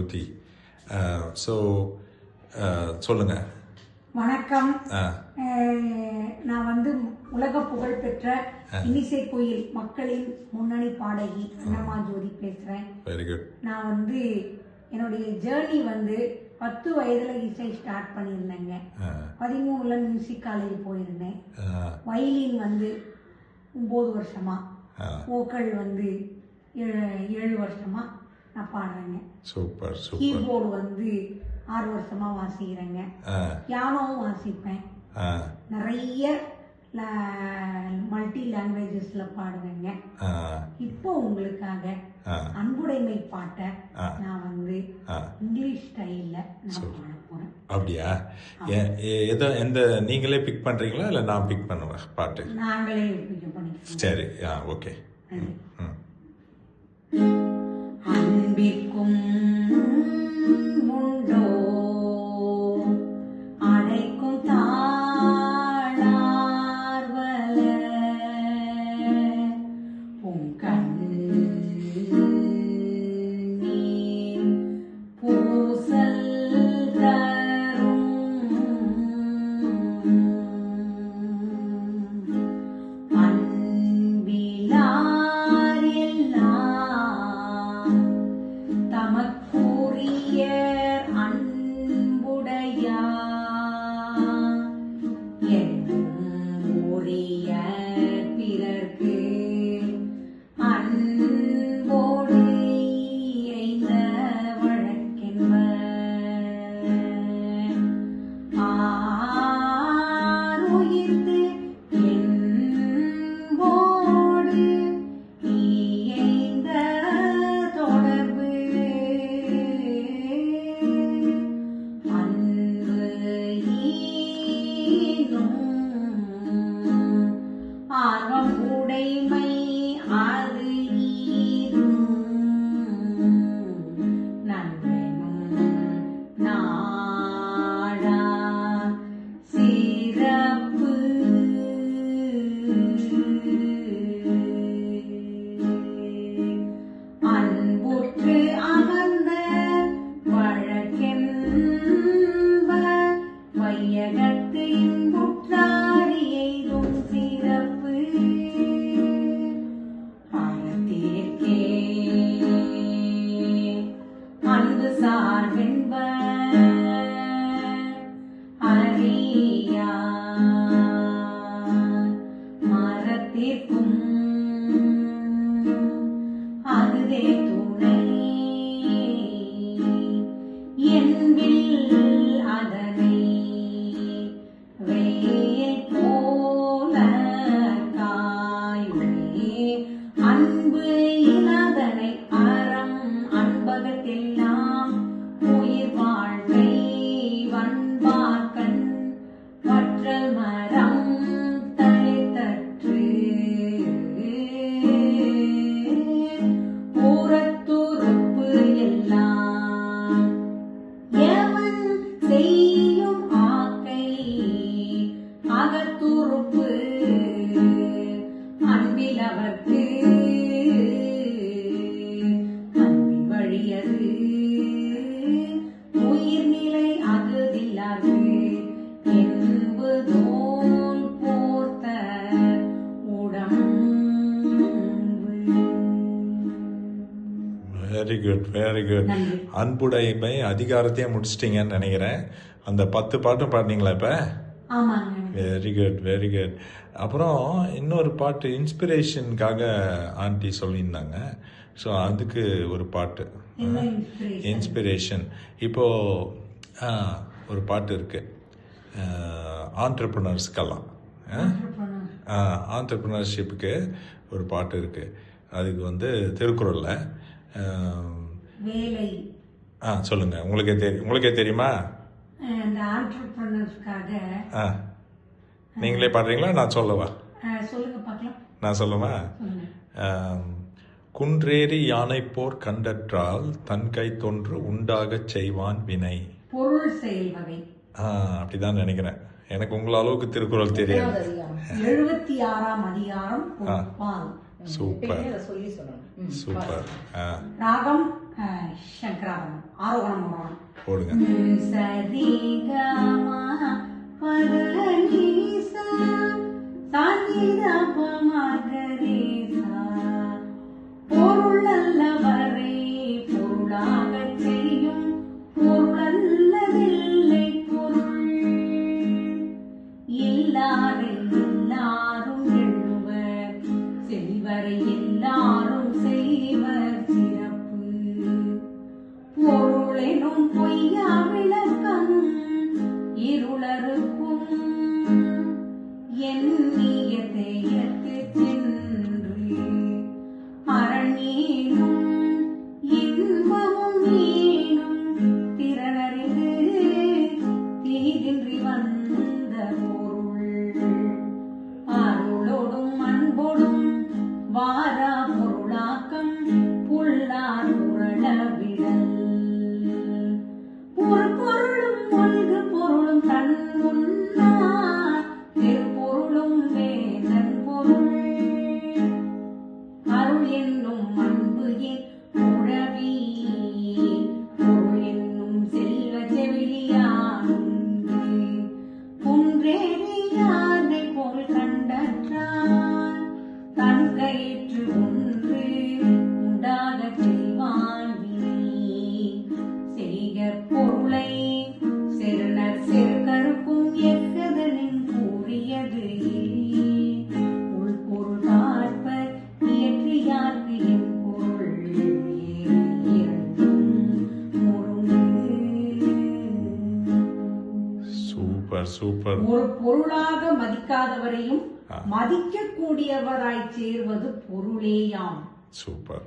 ஜோதி. So சொல்லுங்க. வணக்கம். நான் உலக புகழ் பெற்ற இன்னிசை கோயில் மக்களின் முன்னணி பாடகி அன்னம்மா ஜோதி பேசுறேன். Very good. நான் என்னுடைய ஜேர்னி 10 வயதுல இசை ஸ்டார்ட் பண்ணியிருந்தேங்க. 13ல மியூசிக் காலேஜ் போயிருந்தேன். வயலின் 9 வருஷமா, வோக்கல் 7 வருஷமா நான் பாடுறேங்க. Super super. கீபோர்டு 6 வருஷமா வாசிக்கிறேங்க. பியானோவும் வாசிப்பேன். நிறைய மல்டி லாங்குவேஜஸ்ல பாடுவேங்க. இப்போ உங்களுக்காக அன்புடைமை பாட்டை நான் இங்கிலீஷ் ஸ்டைல்ல நான் பாட போறேன். அப்படியா? எந்த நீங்களே பிக் பண்றீங்களா இல்ல நான் பிக் பண்ணுவேன் பாட்டு? நாங்களே பிக் பண்ணிக்கிறோம். சரி, ஓகே. அன்பிற்கும் உண்டோ அடைக்கும் தாழார்வல பூங்கண்ணீர் பூசல் தரும் அன்பிலார் எல்லாம் தமக்குரிய அன்புடையார் என்னும் உரிய பிறர்க்கு அன்போடு இறைந்த வழக்கென்பர் ஆருயிர்த்து என்போடு இயைந்த தொடர்பு அன்பு ஈனும் ஆர்வம் உடைமை அது ஈரும் நண்பனும் நாடா சிறப்பு அன்புற்று அகர்ந்த வழக்கென்பர் வையகத்து இன்புற்றாடி எய்தும் சிறப்பு அறத்திற்கே அன்பு சார்பென்பர் அறியார் மரத்திற்கும் அதுவே துணை என்பில் அதனை வெயில் போல காயுமே அன்பு இனதனை அறம் அன்பகத்தெல்லாம் உயிர் வாழ்க்கை வன்பார்கண் வற்றல் மரம் தழைத்தற்று ஊரத்துறுப்பு எல்லாம் எவன் செய்யும் ஆக்கை அகத்துறுப்பு அன்பில் அவர்க்கு அன்பின் வழியது உயிர்நிலை அகுதில்லாது என்பு தோல் போர்த்த உடம்பு. Very good, very good. அன்புடைமை அதிகாரத்தையே முடிச்சிட்டீங்கன்னு நினைக்கிறேன். அந்த 10 பாட்டும் பாடினீங்களா இப்ப? ஆமாங்க. Very good, very good. அப்புறம் இன்னொரு பாட்டு இன்ஸ்பிரேஷனுக்காக ஆண்டி சொல்லியிருந்தாங்க. ஸோ அதுக்கு ஒரு பாட்டு இன்ஸ்பிரேஷன். இப்போ ஒரு பாட்டு இருக்கு ஆண்டர்ப்ரனர்ஸ்க்கெல்லாம், ஆண்டர்ப்ரனர்ஷிப்புக்கு ஒரு பாட்டு இருக்கு. அதுக்கு திருக்குறள்ல வேலை. சொல்லுங்க. உங்களுக்கே தெரியுமா? இந்த ஆண்டர்ப்ரனர்ஸ்க்காக நீங்களே பாடுறீங்களா? நான் சொல்லவா? சொல்லுங்க பார்க்கலாம். நான் சொல்லவா? குன்றேறி யானை போர் கண்டற்றால் தன் கை தொன்று உண்டாகச் செய்வான் வினை. பொருள் செயல் வகை. அப்படிதான் நினைக்கிறேன். எனக்கு உங்கள அளவுக்கு திருக்குறள் தெரியாது. 76ஆம் அதிகாரம் பொறுப்பால். சூப்பர் எப்பயுமே அதை சொல்லி சொல்லணும். சூப்பர். ராகம் சங்கராபரணம், ஆரோகணம் அவரோகணம். போடுங்க. சரி கமா பதனீசா சானிதா பமகரேசா பொருள் அல்லவரை பொருளாகச் செய்யும் பொருளல்லதில்லை பொருள் இல்லாரை எல்லாரும் எழுவர் செல்வரை எல்லாரும் செய்வர் சிறப்பு பொருளெனும் பொய்யா விளக்கம் இருளருக்கும் எண்ணிய தேயத்து சென்று அரண்யேனும் இன்பமும் ஈனும் திறனறிந்து தீதின்றி வந்த பொருள் அருளோடும் அன்போடும் வாரா பொருளாக்கம் புல்லார் உரளவிடல் ஒரு பொருளும் ஒன்று பொருளும் தன் முன்னார் திருப்பொருளும் வேதன் பொருள் அருள் என்னும் அன்பு என் உறவி பொருள் என்னும் செல்வ செவிலியானுண்டு குன்றேறி யானை போல் கண்டற்றான் தன் கயிற்று ஒன்று உண்டாகச் செய்வான் வினை செய்க பொருளை செருணர் செருக்கருக்கும் எக்கதனின் கூறியது உள்பொருள் பார்ப்பர் இயற்றியார்க்கு என் பொருள் இரண்டும் முருங்கு. Super super. ஒரு பொருளாக மதிக்காதவரையும் மதிக்கக்கூடியவராய் சேர்வது பொருளேயாம். சூப்பர்.